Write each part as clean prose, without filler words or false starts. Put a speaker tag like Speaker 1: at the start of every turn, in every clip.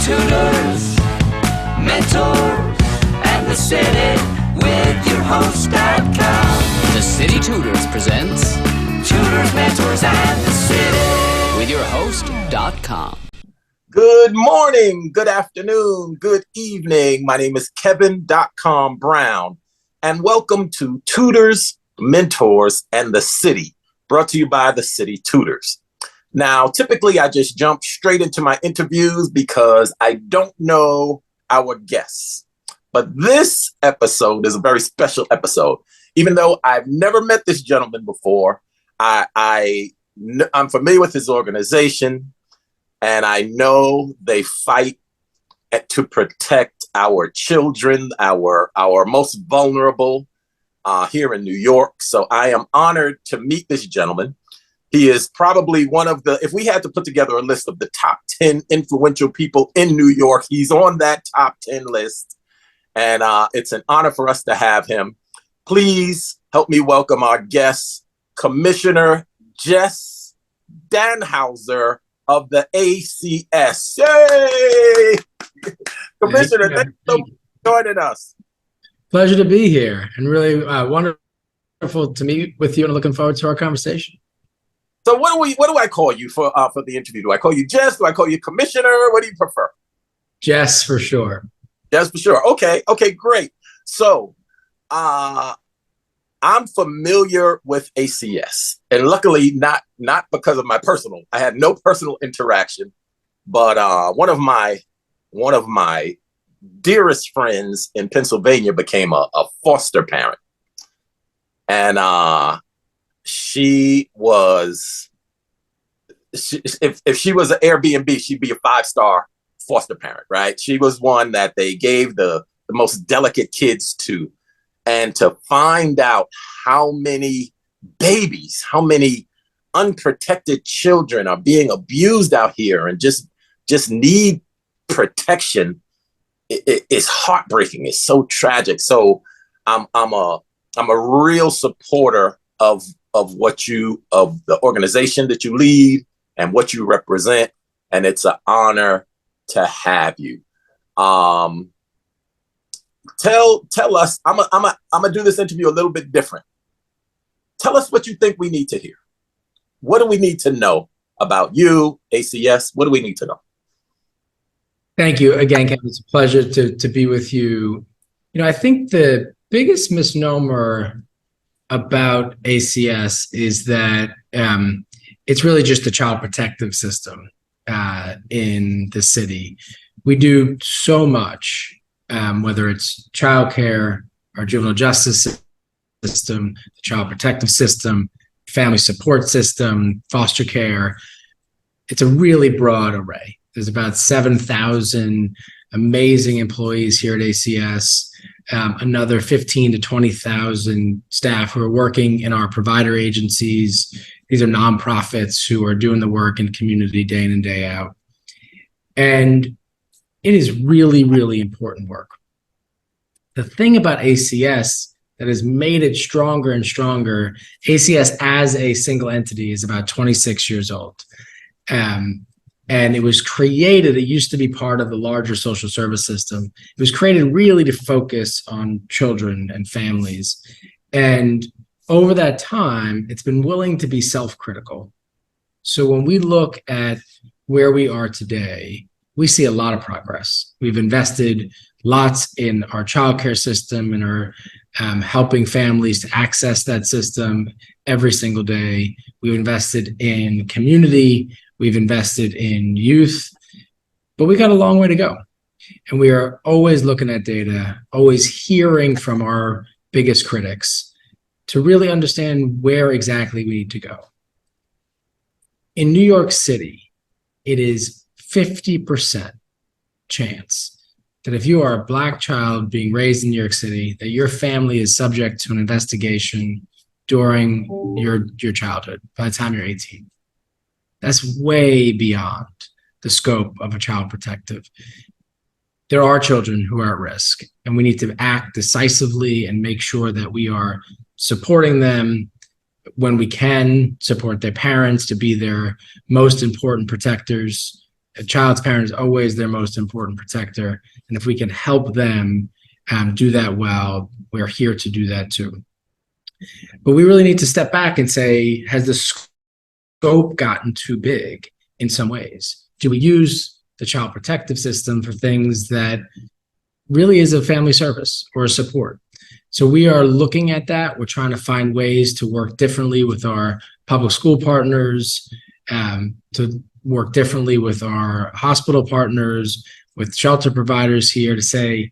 Speaker 1: tutors, mentors, and the city with your host.com.
Speaker 2: The City Tutors presents
Speaker 1: Tutors, mentors, and the city
Speaker 2: with your host.com.
Speaker 3: Good morning, good afternoon, good evening. My name is Kevin.com Brown, and welcome to Tutors, Mentors, and the City, brought to you by the City Tutors. Now, typically, I just jump straight into my interviews because I don't know our guests. But this episode is a very special episode. Even though I've never met this gentleman before, I'm familiar with his organization, and I know they fight to protect our children, our most vulnerable here in New York. So I am honored to meet this gentleman. He is probably one of the, if we had to put together a list of the top 10 influential people in New York, he's on that top 10 list. And it's an honor for us to have him. Please help me welcome our guest, Commissioner Jess Dannhauser of the ACS. Yay! Commissioner, thank you for joining us.
Speaker 4: Pleasure to be here, and really wonderful to meet with you, and looking forward to our conversation.
Speaker 3: So what do I call you for the interview? Do I call you Jess? Do I call you Commissioner? What do you prefer?
Speaker 4: Jess, for sure.
Speaker 3: Jess, for sure. Okay, great. So I'm familiar with ACS, and luckily not because of my personal. I had no personal interaction, but one of my dearest friends in Pennsylvania became a foster parent, and if she was an Airbnb, she'd be a 5-star foster parent, right? She was one that they gave the most delicate kids to, and to find out how many babies, how many unprotected children are being abused out here and just need protection, it's heartbreaking. It's so tragic. So I'm a real supporter of the organization that you lead and what you represent, and it's an honor to have you. Tell us. I'm gonna do this interview a little bit different. Tell us what you think we need to hear. What do we need to know about you, ACS? What do we need to know?
Speaker 4: Thank you again, Kevin. It's a pleasure to be with you. You know, I think the biggest misnomer about ACS is that it's really just a child protective system in the city. We do so much, whether it's childcare, our juvenile justice system, the child protective system, family support system, foster care. It's a really broad array. There's about 7,000 amazing employees here at ACS, another 15 to 20,000 staff who are working in our provider agencies. These are nonprofits who are doing the work in the community day in and day out. And it is really, really important work. The thing about ACS that has made it stronger and stronger, ACS as a single entity is about 26 years old. And it was created, it used to be part of the larger social service system. It was created really to focus on children and families. And over that time, it's been willing to be self-critical. So when we look at where we are today, we see a lot of progress. We've invested lots in our childcare system and are helping families to access that system every single day. We've invested in community. We've invested in youth, but we got a long way to go. And we are always looking at data, always hearing from our biggest critics to really understand where exactly we need to go. In New York City, it is 50% chance that if you are a Black child being raised in New York City, that your family is subject to an investigation during your childhood by the time you're 18. That's way beyond the scope of a child protective. There are children who are at risk, and we need to act decisively and make sure that we are supporting them when we can, support their parents to be their most important protectors, a child's parent is always their most important protector. And if we can help them do that well, we're here to do that too. But we really need to step back and say, has the scope gotten too big in some ways? Do we use the child protective system for things that really is a family service or a support? So we are looking at that. We're trying to find ways to work differently with our public school partners, to work differently with our hospital partners, with shelter providers here to say,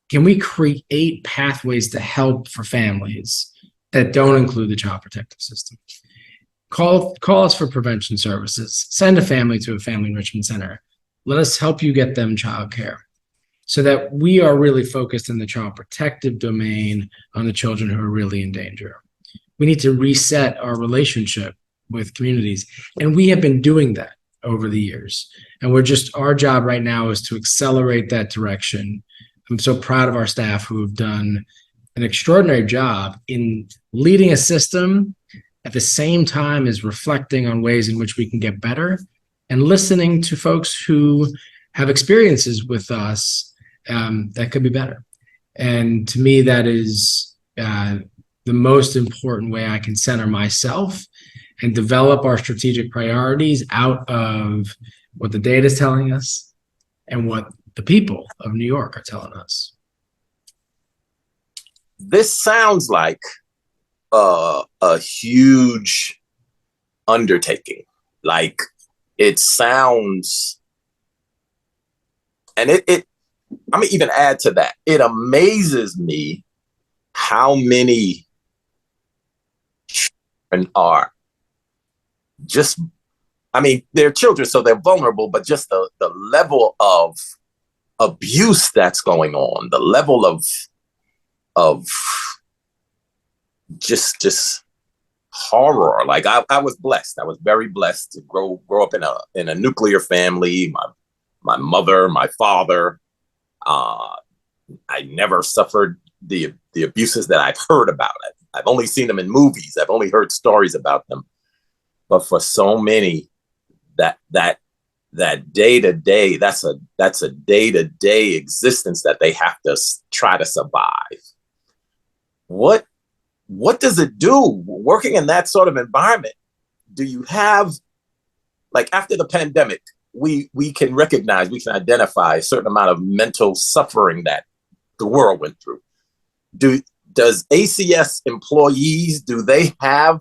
Speaker 4: can we create pathways to help for families that don't include the child protective system? Call us for prevention services. Send a family to a family enrichment center. Let us help you get them childcare, so that we are really focused in the child protective domain on the children who are really in danger. We need to reset our relationship with communities, and we have been doing that over the years. And our job right now is to accelerate that direction. I'm so proud of our staff who have done an extraordinary job in leading a system at the same time as reflecting on ways in which we can get better and listening to folks who have experiences with us that could be better. And to me, that is the most important way I can center myself and develop our strategic priorities out of what the data is telling us and what the people of New York are telling us.
Speaker 3: This sounds like a huge undertaking. Like it sounds, and it I'm gonna even add to that. It amazes me how many children are just, I mean, they're children, so they're vulnerable, but just the level of abuse that's going on, the level of just horror. Like I was blessed. I was very blessed to grow up in a nuclear family. My mother, my father. I never suffered the abuses that I've heard about. I've only seen them in movies. I've only heard stories about them. But for so many, that day to day, that's a day to day existence that they have to try to survive. What does it do working in that sort of environment? Do you have, like, after the pandemic, we can recognize, we can identify a certain amount of mental suffering that the world went through. Does ACS employees, do they have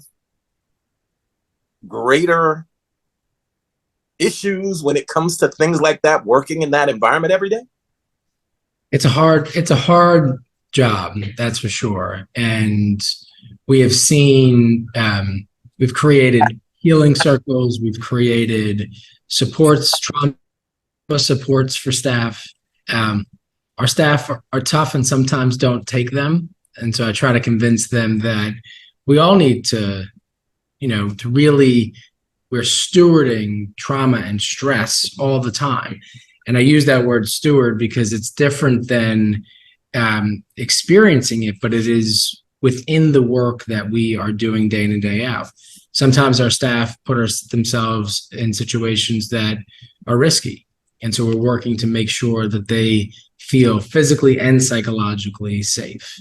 Speaker 3: greater issues when it comes to things like that, working in that environment every day?
Speaker 4: It's a hard job, that's for sure. And we have seen, we've created healing circles, we've created supports, trauma supports for staff. Our staff are tough and sometimes don't take them. And so I try to convince them that we all need to really, we're stewarding trauma and stress all the time. And I use that word steward because it's different than experiencing it, but it is within the work that we are doing day in and day out. Sometimes our staff put themselves in situations that are risky. And so we're working to make sure that they feel physically and psychologically safe.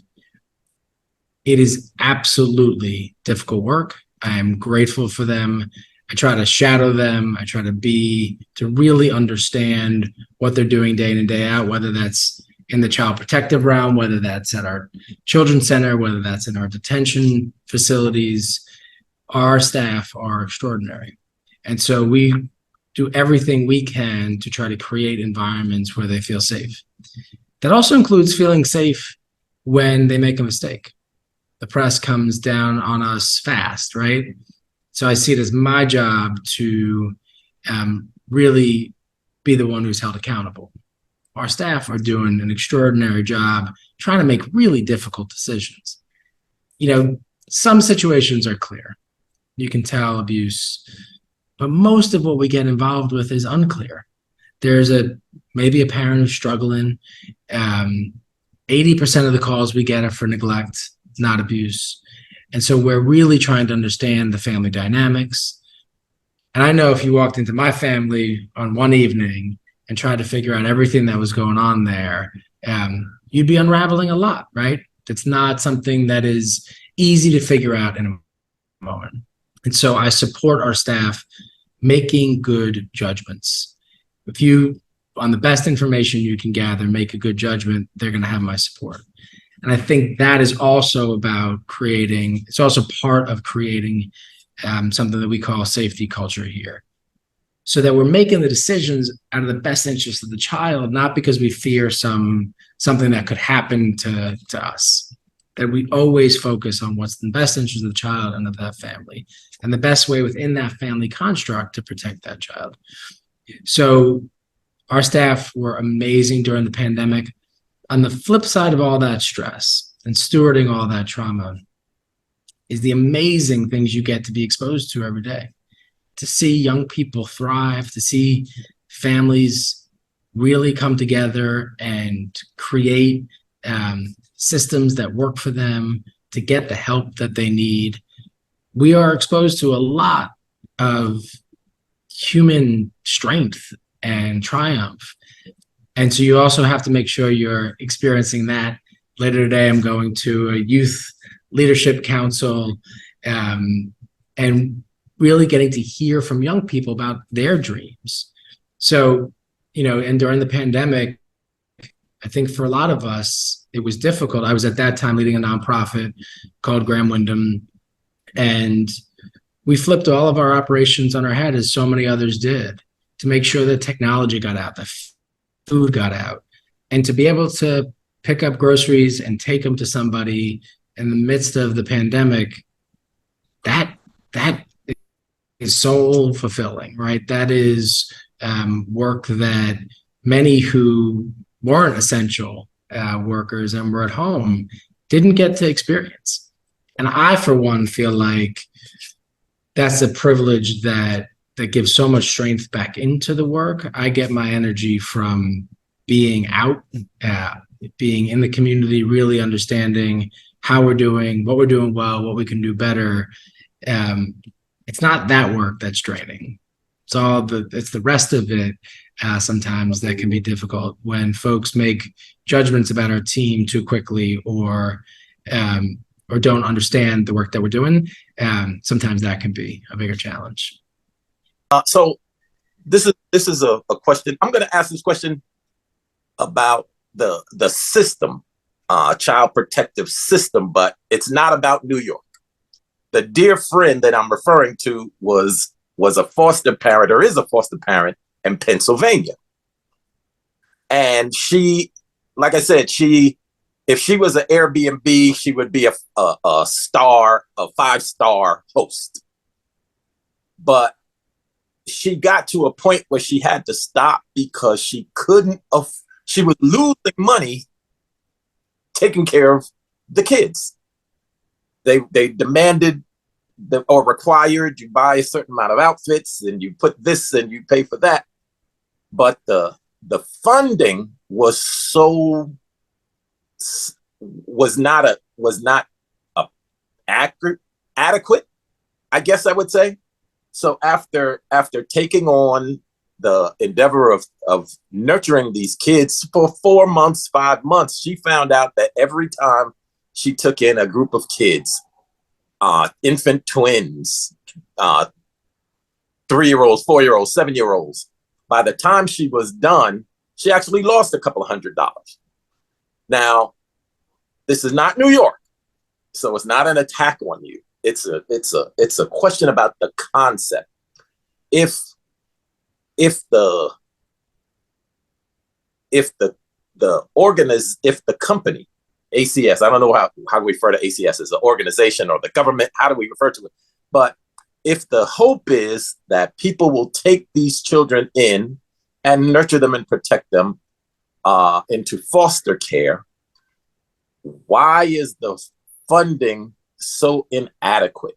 Speaker 4: It is absolutely difficult work. I am grateful for them. I try to shadow them. I try to really understand what they're doing day in and day out, whether that's in the child protective realm, whether that's at our children's center, whether that's in our detention facilities. Our staff are extraordinary. And so we do everything we can to try to create environments where they feel safe. That also includes feeling safe when they make a mistake. The press comes down on us fast, right? So I see it as my job to really be the one who's held accountable. Our staff are doing an extraordinary job trying to make really difficult decisions. Some situations are clear. You can tell abuse, but most of what we get involved with is unclear. There's maybe a parent who's struggling. 80% of the calls we get are for neglect, not abuse. And so we're really trying to understand the family dynamics. And I know if you walked into my family on one evening and tried to figure out everything that was going on there, you'd be unraveling a lot, right? It's not something that is easy to figure out in a moment. And so I support our staff making good judgments. If you, on the best information you can gather, make a good judgment, they're going to have my support. And I think that is also about creating, it's also part of creating something that we call safety culture here. So that we're making the decisions out of the best interest of the child, not because we fear something that could happen to us. That we always focus on what's in the best interest of the child and of that family, and the best way within that family construct to protect that child. So our staff were amazing during the pandemic. On the flip side of all that stress and stewarding all that trauma is the amazing things you get to be exposed to every day. To see young people thrive, to see families really come together and create systems that work for them, to get the help that they need. We are exposed to a lot of human strength and triumph. And so you also have to make sure you're experiencing that. Later today, I'm going to a youth leadership council and really getting to hear from young people about their dreams. So, and during the pandemic, I think for a lot of us, it was difficult. I was at that time leading a nonprofit called Graham Wyndham, and we flipped all of our operations on our head, as so many others did, to make sure that technology got out, the food got out, and to be able to pick up groceries and take them to somebody in the midst of the pandemic, that is soul fulfilling, right? That is work that many who weren't essential workers and were at home didn't get to experience. And I, for one, feel like that's a privilege that gives so much strength back into the work. I get my energy from being out, being in the community, really understanding how we're doing, what we're doing well, what we can do better. It's not that work that's draining. It's the rest of it sometimes that can be difficult when folks make judgments about our team too quickly or don't understand the work that we're doing. Sometimes that can be a bigger challenge.
Speaker 3: So this is a question. I'm going to ask this question about the system, child protective system, but it's not about New York. The dear friend that I'm referring to was a foster parent, or is a foster parent, in Pennsylvania. And she, like I said, if she was an Airbnb, she would be a 5-star host. But she got to a point where she had to stop because she was losing money taking care of the kids. They demanded or required you buy a certain amount of outfits and you put this and you pay for that. But the funding was not adequate, I guess I would say. So after taking on the endeavor of nurturing these kids for 4 months, 5 months, she found out that every time she took in a group of kids, infant twins, 3-year-olds, 4-year-olds, 7-year-olds, by the time she was done, she actually lost a couple of $100. Now, this is not New York, so it's not an attack on you. It's a question about the concept. If the company, ACS, I don't know how we refer to ACS as an organization or the government, how do we refer to it? But if the hope is that people will take these children in and nurture them and protect them into foster care, why is the funding so inadequate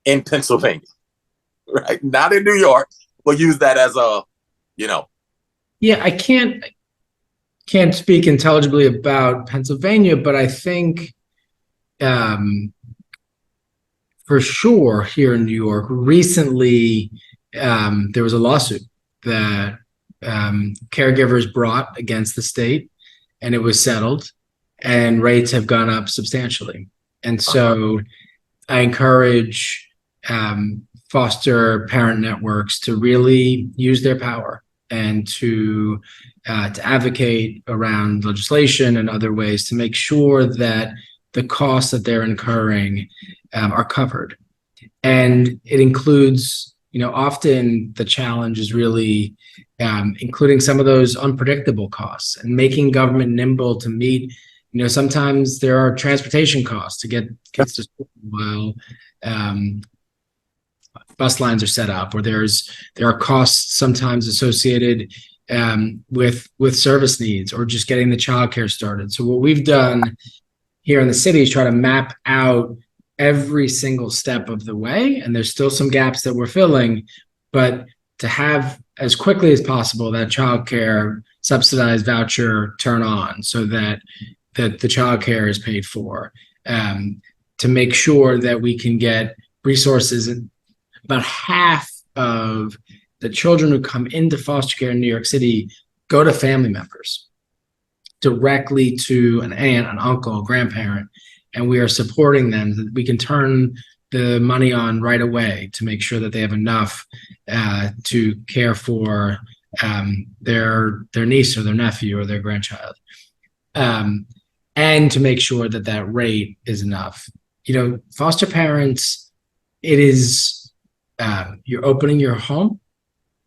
Speaker 3: in Pennsylvania? Right? Not in New York. We'll use that as
Speaker 4: Yeah, I can't speak intelligibly about Pennsylvania, but I think for sure here in New York, recently there was a lawsuit that caregivers brought against the state, and it was settled, and rates have gone up substantially. And so I encourage foster parent networks to really use their power and to advocate around legislation and other ways to make sure that the costs that they're incurring are covered. And it includes, often the challenge is really including some of those unpredictable costs and making government nimble to meet. Sometimes there are transportation costs to get kids to school while bus lines are set up, or there are costs sometimes associated with service needs or just getting the childcare started. So what we've done here in the city is try to map out every single step of the way, and there's still some gaps that we're filling, but to have as quickly as possible that childcare subsidized voucher turn on so that the childcare is paid for, to make sure that we can get resources. About half of the children who come into foster care in New York City go to family members, directly to an aunt, an uncle, a grandparent, and we are supporting them that we can turn the money on right away to make sure that they have enough to care for their niece or their nephew or their grandchild, and to make sure that that rate is enough. Foster parents, it is you're opening your home,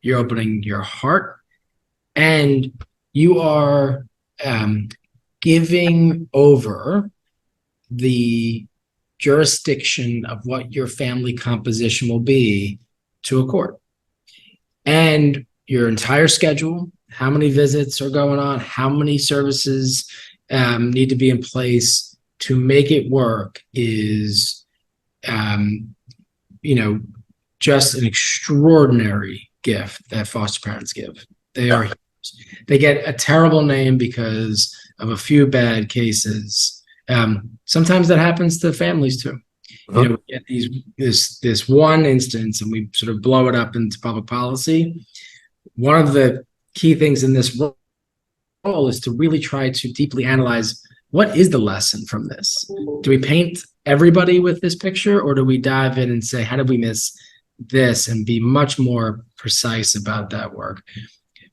Speaker 4: you're opening your heart, and you are giving over the jurisdiction of what your family composition will be to a court. And your entire schedule, how many visits are going on, how many services need to be in place to make it work is, just an extraordinary gift that foster parents give. They get a terrible name because of a few bad cases. Sometimes that happens to families too. We get this one instance and we sort of blow it up into public policy. One of the key things in this role is to really try to deeply analyze, what is the lesson from this? Do we paint everybody with this picture, or do we dive in and say, how did we miss this, and be much more precise about that work?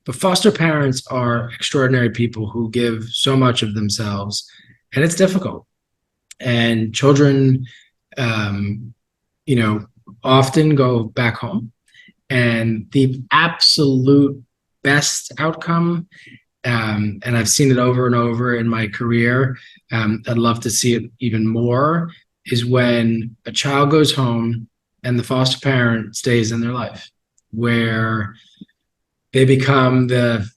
Speaker 4: But foster parents are extraordinary people who give so much of themselves, and it's difficult. And children, often go back home, and the absolute best outcome, and I've seen it over and over in my career, I'd love to see it even more, is when a child goes home and the foster parent stays in their life, where they become the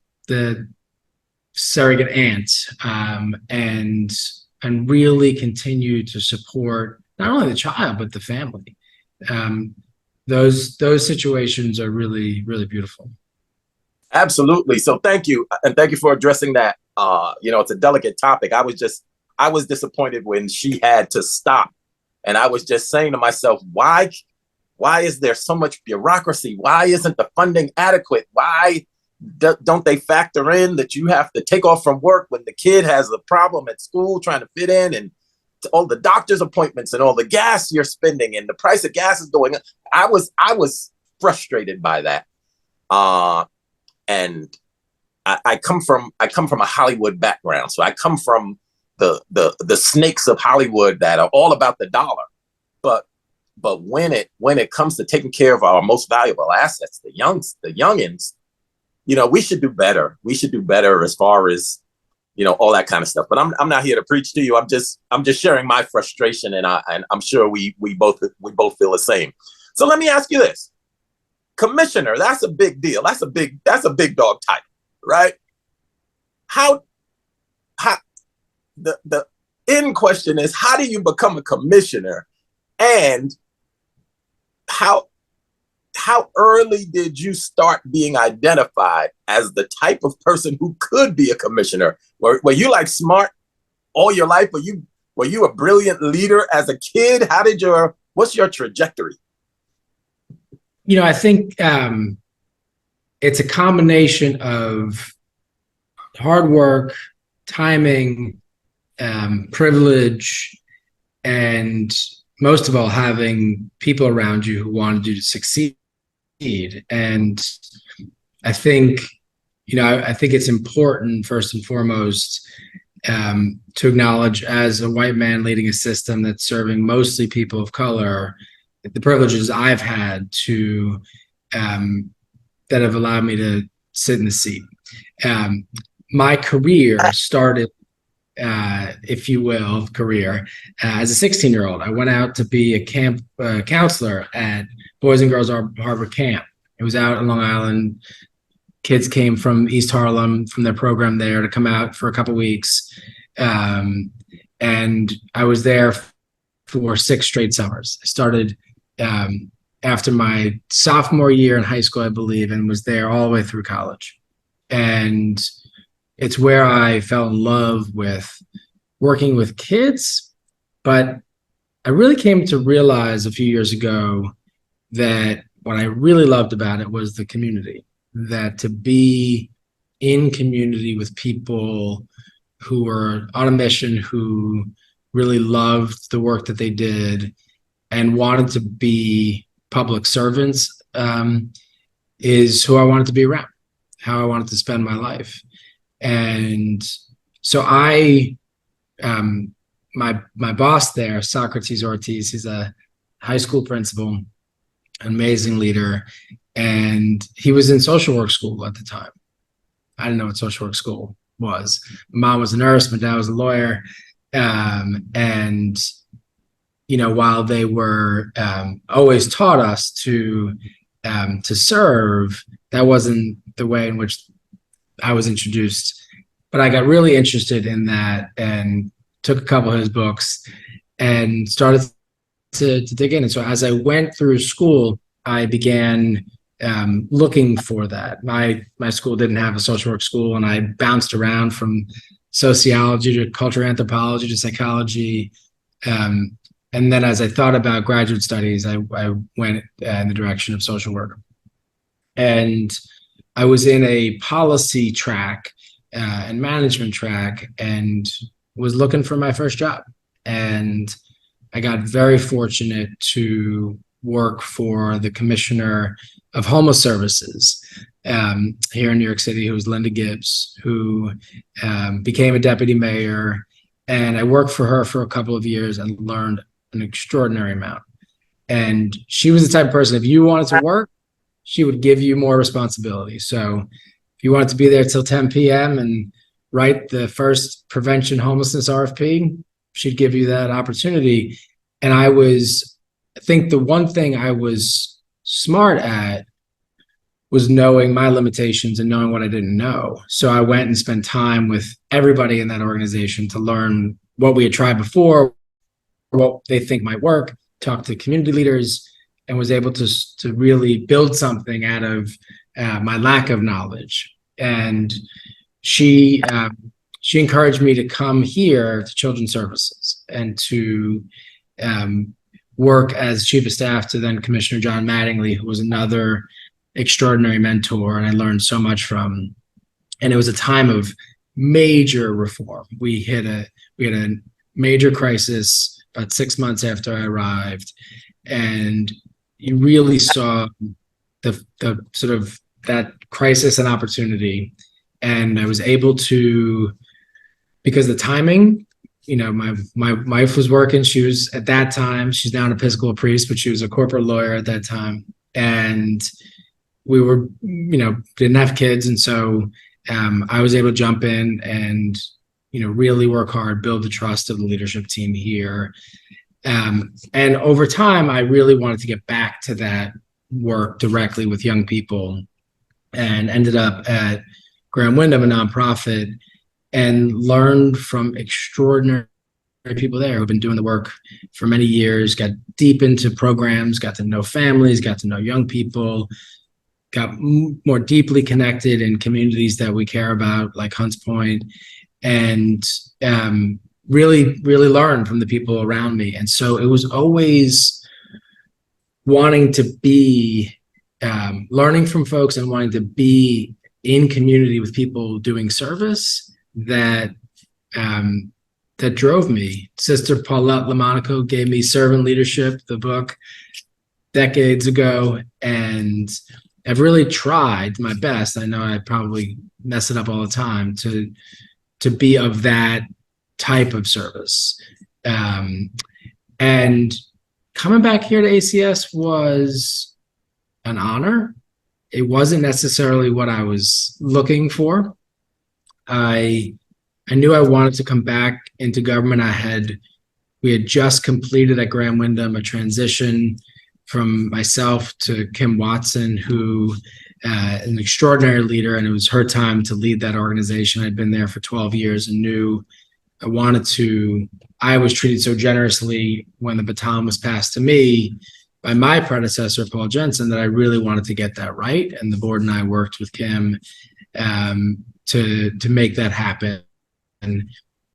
Speaker 4: surrogate aunt, and really continue to support not only the child but the family. Those situations are really, really beautiful.
Speaker 3: Absolutely. So thank you, and thank you for addressing that. It's a delicate topic. I was disappointed when she had to stop, and I was just saying to myself, why is there so much bureaucracy? Why isn't the funding adequate? Why don't they factor in that you have to take off from work when the kid has a problem at school trying to fit in, and all the doctor's appointments and all the gas you're spending and the price of gas is going up? I was frustrated by that. And I come from a Hollywood background. So I come from the snakes of Hollywood that are all about the dollar. But when it comes to taking care of our most valuable assets, the youngins, we should do better. We should do better as far as, all that kind of stuff. But I'm not here to preach to you. I'm just sharing my frustration, and I'm sure we both feel the same. So let me ask you this. Commissioner, that's a big deal. That's a big dog title, right? How the end question is, how do you become a commissioner, and how early did you start being identified as the type of person who could be a commissioner? Were you like smart all your life? Were you a brilliant leader as a kid? What's your trajectory?
Speaker 4: I think it's a combination of hard work, timing, privilege, and most of all, having people around you who wanted you to succeed. And I think, I think it's important, first and foremost, to acknowledge, as a white man leading a system that's serving mostly people of color, the privileges I've had to that have allowed me to sit in the seat. My career started, if you will, as a 16-year-old. I went out to be a camp counselor at Boys and Girls Harbor Camp. It was out on Long Island. Kids came from East Harlem from their program there to come out for a couple weeks. And I was there for 6 straight summers. I started after my sophomore year in high school, I believe, and was there all the way through college. And it's where I fell in love with working with kids. But I really came to realize a few years ago that what I really loved about it was the community. That to be in community with people who were on a mission, who really loved the work that they did and wanted to be public servants, is who I wanted to be around, how I wanted to spend my life. And so my boss there, Socrates Ortiz, he's a high school principal, an amazing leader. And he was in social work school at the time. I didn't know what social work school was. My mom was a nurse, my dad was a lawyer. And, while they were always taught us to serve, that wasn't the way in which I was introduced. But I got really interested in that and took a couple of his books and started to dig in. And so as I went through school, I began looking for that. My school didn't have a social work school, and I bounced around from sociology to cultural anthropology to psychology. And then as I thought about graduate studies, I went in the direction of social work. And I was in a policy track and management track and was looking for my first job. And I got very fortunate to work for the commissioner of homeless services here in New York City, who was Linda Gibbs, who became a deputy mayor. And I worked for her for a couple of years and learned an extraordinary amount. And she was the type of person, if you wanted to work, she would give you more responsibility. So if you wanted to be there till 10 p.m. and write the first prevention homelessness RFP, she'd give you that opportunity. And I think the one thing I was smart at was knowing my limitations and knowing what I didn't know. So I went and spent time with everybody in that organization to learn what we had tried before, what they think might work, talk to community leaders, and was able to really build something out of my lack of knowledge. And she encouraged me to come here to Children's Services and to work as chief of staff to then Commissioner John Mattingly, who was another extraordinary mentor, and I learned so much from. And it was a time of major reform. We had a major crisis about 6 months after I arrived, and you really saw the sort of that crisis and opportunity. And I was able to, because the timing, my wife was working. She was, at that time, she's now an Episcopal priest, but she was a corporate lawyer at that time. And we were, didn't have kids. And so I was able to jump in and, really work hard, build the trust of the leadership team here. And over time, I really wanted to get back to that work directly with young people, and ended up at Graham Windham, a nonprofit, and learned from extraordinary people there who've been doing the work for many years, got deep into programs, got to know families, got to know young people, got more deeply connected in communities that we care about, like Hunts Point, and really, really learned from the people around me. And so it was always wanting to be learning from folks and wanting to be in community with people doing service that that drove me. Sister Paulette Lamonaco gave me Servant Leadership, the book, decades ago, and I've really tried my best. I know I probably mess it up all the time to be of that type of service. And coming back here to ACS was an honor. It wasn't necessarily what I was looking for. I knew I wanted to come back into government. We had just completed at Grand Wyndham a transition from myself to Kim Watson, who an extraordinary leader, and it was her time to lead that organization. I'd been there for 12 years and knew I was treated so generously when the baton was passed to me by my predecessor, Paul Jensen, that I really wanted to get that right. And the board and I worked with Kim to make that happen. And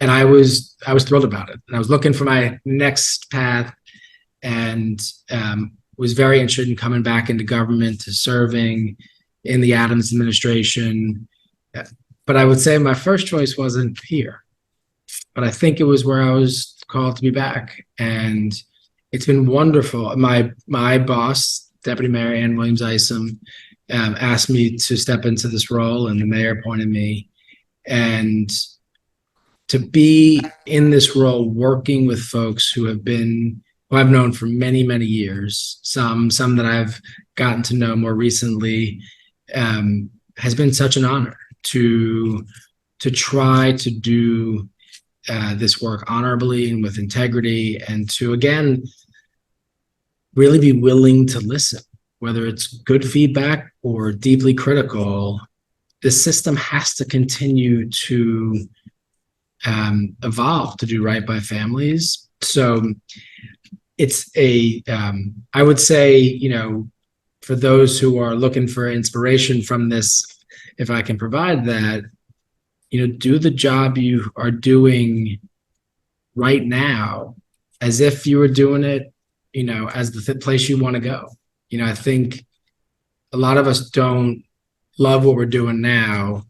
Speaker 4: I was thrilled about it. And I was looking for my next path, and was very interested in coming back into government, to serving in the Adams administration. But I would say my first choice wasn't here, but I think it was where I was called to be back. And it's been wonderful. My boss, Deputy Mayor Ann Williams Isom, asked me to step into this role, and the mayor appointed me. And to be in this role, working with folks who I've known for many, many years, some that I've gotten to know more recently, has been such an honor to try to do this work honorably and with integrity, and to, again, really be willing to listen, whether it's good feedback or deeply critical. The system has to continue to evolve to do right by families. So it's I would say, for those who are looking for inspiration from this, if I can provide that, do the job you are doing right now as if you were doing it, as the place you want to go. I think a lot of us don't love what we're doing now,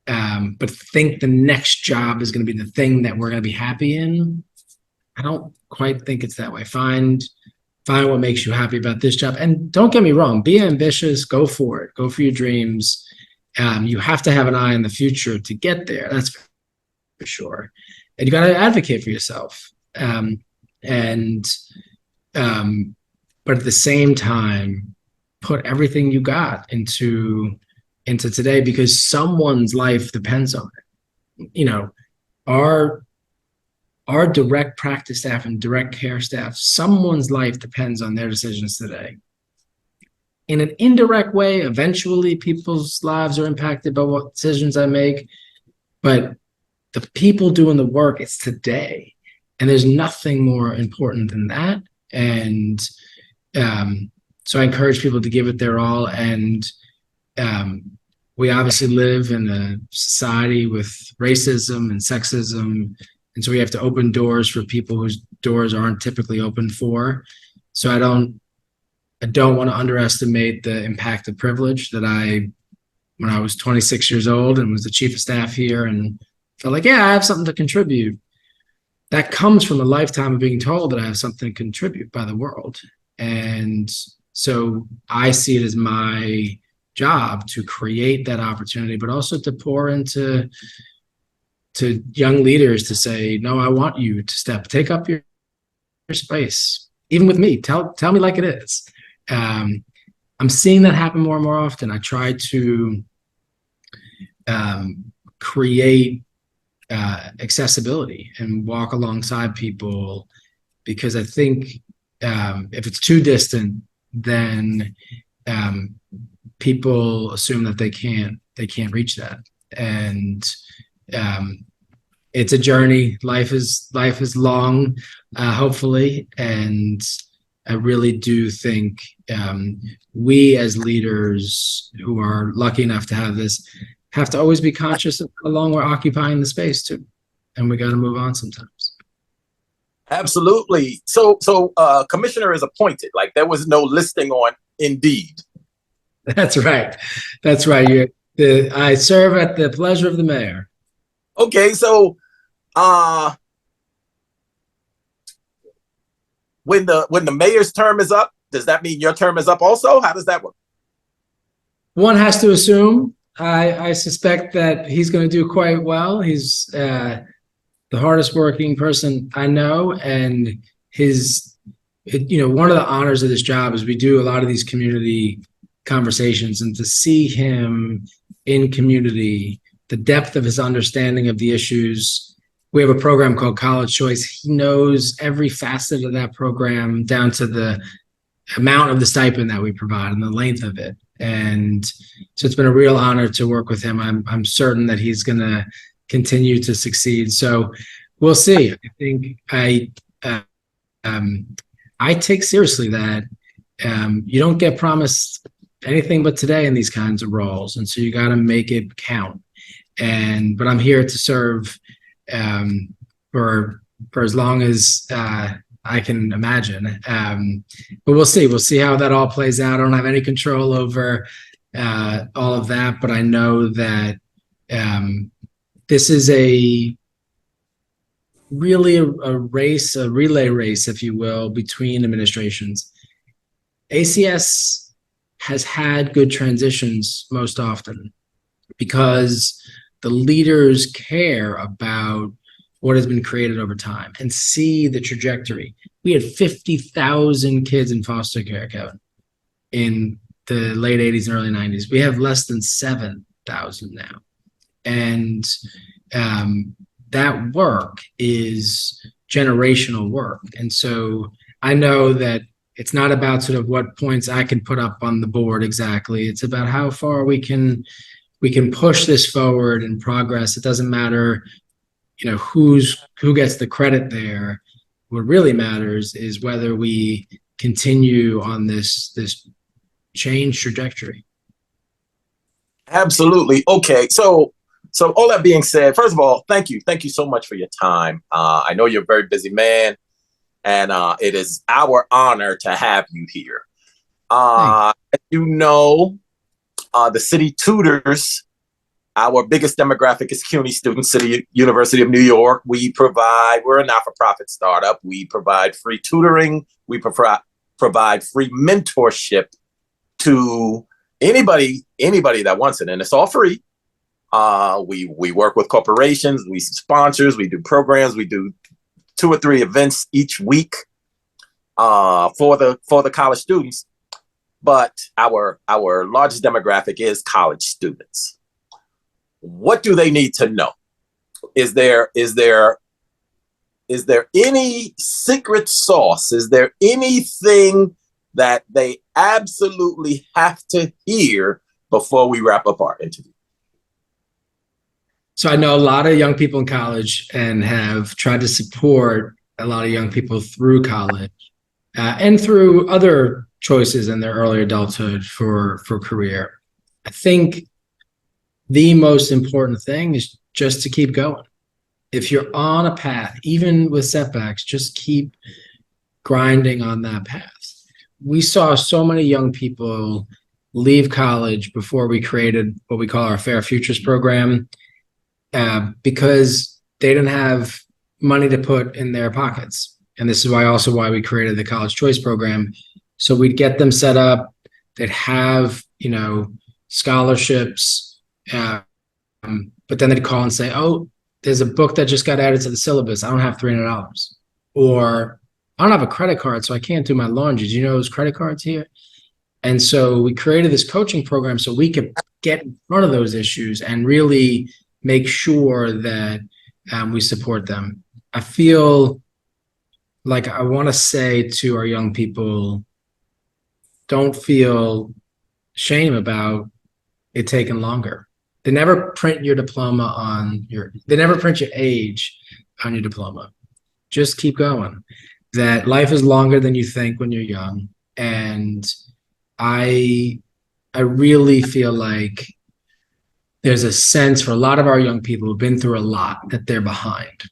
Speaker 4: but think the next job is going to be the thing that we're going to be happy in. I don't quite think it's that way. Find what makes you happy about this job. And don't get me wrong, be ambitious, go for it, go for your dreams. You have to have an eye on the future to get there. That's for sure. And you got to advocate for yourself. But at the same time, put everything you got into today, because someone's life depends on it. Our direct practice staff and direct care staff, someone's life depends on their decisions today. In an indirect way, eventually people's lives are impacted by what decisions I make, but the people doing the work, it's today. And there's nothing more important than that. And so I encourage people to give it their all. And we obviously live in a society with racism and sexism. And so we have to open doors for people whose doors aren't typically open for. So I don't want to underestimate the impact of privilege that when I was 26 years old and was the chief of staff here and felt like, yeah, I have something to contribute. That comes from a lifetime of being told that I have something to contribute by the world. And so I see it as my job to create that opportunity, but also to pour into young leaders to say, no, I want you to take up your space, even with me. Tell me like it is. I'm seeing that happen more and more often. I try to create accessibility and walk alongside people, because I think if it's too distant, then people assume that they can't reach that. And it's a journey. Life is long, hopefully, and I really do think we as leaders who are lucky enough to have this have to always be conscious of how long we're occupying the space too, and we got to move on sometimes.
Speaker 3: Absolutely. So commissioner is appointed. Like, there was no listing on Indeed.
Speaker 4: That's right. That's right. I serve at the pleasure of the mayor.
Speaker 3: Okay, so when the mayor's term is up, does that mean your term is up also? How does that work?
Speaker 4: One has to assume. I suspect that he's going to do quite well. He's the hardest working person I know, and one of the honors of this job is we do a lot of these community conversations, and to see him in community, the depth of his understanding of the issues. We have a program called College Choice. He knows every facet of that program down to the amount of the stipend that we provide and the length of it. And so it's been a real honor to work with him. I'm certain that he's going to continue to succeed. So we'll see. I think I take seriously that you don't get promised anything but today in these kinds of roles, and so you got to make it count. But I'm here to serve for as long as I can imagine. But we'll see. We'll see how that all plays out. I don't have any control over all of that, but I know that this is really a race, a relay race, if you will, between administrations. ACS has had good transitions most often because the leaders care about what has been created over time and see the trajectory. We had 50,000 kids in foster care, Kevin, in the late 80s and early 90s. We have less than 7,000 now. And that work is generational work. And so I know that it's not about sort of what points I can put up on the board exactly. It's about how far we can push this forward and progress. It doesn't matter, who gets the credit there. What really matters is whether we continue on this change trajectory.
Speaker 3: Absolutely. Okay. So all that being said, first of all, thank you so much for your time. I know you're a very busy man, and it is our honor to have you here. As you know, the city tutors. Our biggest demographic is CUNY students, University of New York. We're a not-for-profit startup. We provide free tutoring. We provide free mentorship to anybody that wants it, and it's all free. We work with corporations, we sponsors, we do programs, we do 2 or 3 events each week for the college students. But our largest demographic is college students. What do they need to know? Is there any secret sauce? Is there anything that they absolutely have to hear before we wrap up our interview?
Speaker 4: So I know a lot of young people in college and have tried to support a lot of young people through college and through other choices in their early adulthood for career. I think the most important thing is just to keep going. If you're on a path, even with setbacks, just keep grinding on that path. We saw so many young people leave college before we created what we call our Fair Futures program because they didn't have money to put in their pockets. And this is why we created the College Choice program. So we'd get them set up. They'd have, scholarships. But then they'd call and say, "Oh, there's a book that just got added to the syllabus. I don't have $300." Or, "I don't have a credit card, so I can't do my laundry. Do you know those credit cards here?" And so we created this coaching program so we could get in front of those issues and really make sure that we support them. I feel like I want to say to our young people, don't feel shame about it taking longer. They never print your diploma they never print your age on your diploma. Just keep going. That life is longer than you think when you're young. And I really feel like there's a sense for a lot of our young people who've been through a lot that they're behind.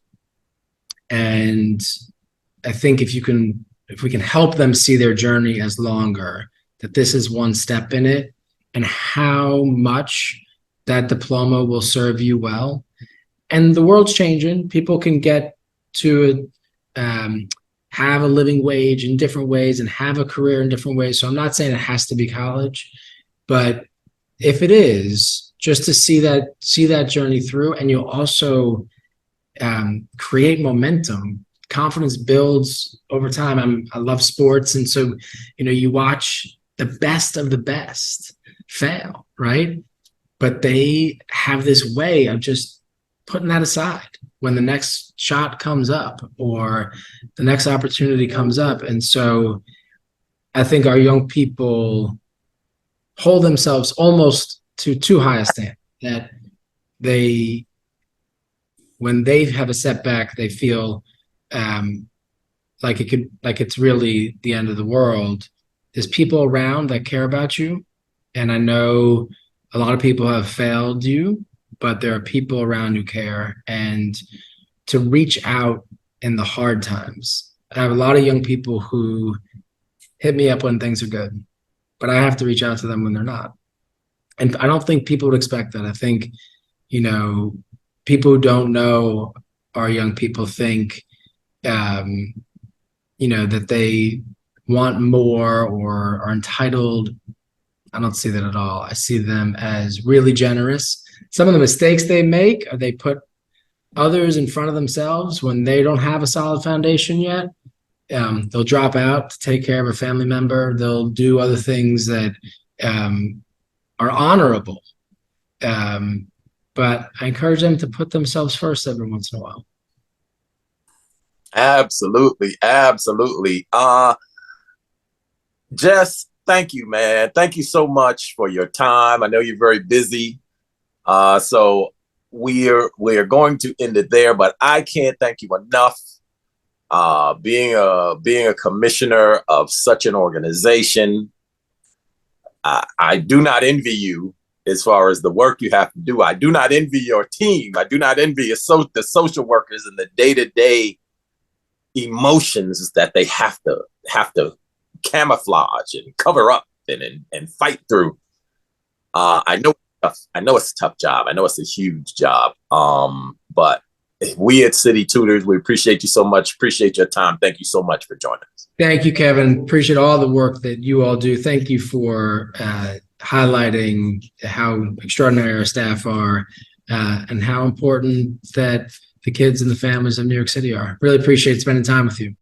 Speaker 4: And I think if we can help them see their journey as longer, that this is one step in it, and how much that diploma will serve you well. And the world's changing. People can get to have a living wage in different ways and have a career in different ways. So I'm not saying it has to be college, but if it is, just to see that journey through, and you'll also create momentum. Confidence builds over time. I love sports, and so you watch the best of the best fail, right? But they have this way of just putting that aside when the next shot comes up or the next opportunity comes up. And so I think our young people hold themselves almost to too high a standard, that when they have a setback, they feel like it's really the end of the world. There's people around that care about you. And I know a lot of people have failed you, but there are people around who care, and to reach out in the hard times. I have a lot of young people who hit me up when things are good, but I have to reach out to them when they're not. And I don't think people would expect that. I think, people who don't know our young people think, that they want more or are entitled. I don't see that at all. I see them as really generous. Some of the mistakes they make are they put others in front of themselves when they don't have a solid foundation yet. They'll drop out to take care of a family member. They'll do other things that are honorable. But I encourage them to put themselves first every once in a while.
Speaker 3: Absolutely. Jess, thank you, man. Thank you so much for your time. I know you're very busy. So we're going to end it there, but I can't thank you enough. Being a commissioner of such an organization, I do not envy you as far as the work you have to do. I do not envy your team. I do not envy the social workers and the day-to-day emotions that they have to camouflage and cover up and fight through. I know it's a tough job. I know it's a huge job. But we at City Tutors, we appreciate you so much. Appreciate your time. Thank you so much for joining us.
Speaker 4: Thank you, Kevin. Appreciate all the work that you all do. Thank you for highlighting how extraordinary our staff are and how important that the kids and the families of New York City are. Really appreciate spending time with you.